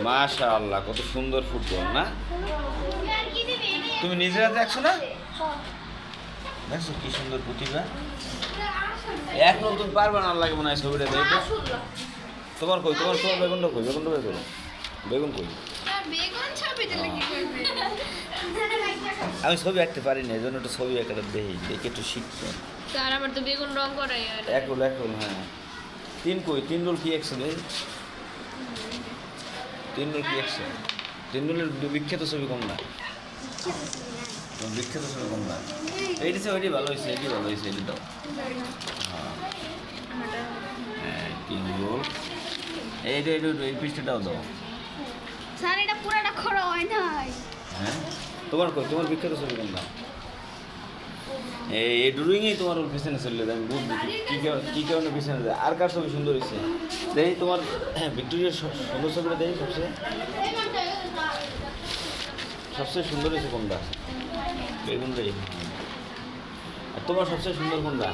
মাশাআল্লাহ, কত সুন্দর ফুটবল না? তুমি নিজেরা দেখছো না? দেখছো কি সুন্দর প্রতিভা। এখন তুমি পারবে না, লাগে মনে হয় ছবিটা দেখে। তোমার কই, তোমার তোমার বেগুনটা কই, বেগুনটা বের করো। বেগুন কই? আমি ছবি আঁকতে পারি না, এই জন্য একটু ছবি আঁকাটা দেখি, দেখে একটু শিখতে। আমার তো বেগুন রং করাই আর এক রোল, এক রোল, হ্যাঁ। তিন কই, তিন রোল কি একশো নেই? তিন রোল কি একশো? তিন রোলের বিখ্যাত ছবি কোনটা? বিখ্যাত ছবি কোনটা? এইটা ওইটি ভালো হয়েছে, এটি ভালো হয়েছে, এটি দাও। হ্যাঁ, তিন রোল। এইটা এইটা এই পিসটাও দাও। স্যার এটা পুরাটা খড়া হয় নাই। হ্যাঁ, তোমার কই, তোমার বিখ্যাত ছবি কোনটা? এই ড্রয়িংই তোমার ওর পিছনে চললে আমি বুঝবো কী কারণে পিছনে যায়। আর কার ছবি সুন্দর হয়েছে দেখি, তোমার ভিক্টোরিয়ার সুন্দর ছবিটা দেখি। সবচেয়ে সুন্দর হয়েছে কোনটা? বেগুনটাই। আর তোমার সবচেয়ে সুন্দর কোনটা?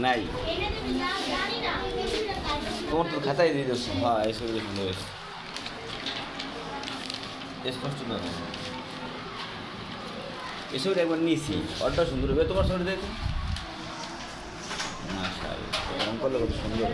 নাই, তোমার তো খাতায় দিয়ে দিচ্ছ। হ্যাঁ, এই ছবিটা সুন্দর হয়েছে, স্পষ্ট না। এই ছবিটা একবার নিয়েছি, ওটা সুন্দর হবে। তোমার ছবিটা দেখো। মাশাআল্লাহ, রং করলে কত সুন্দর।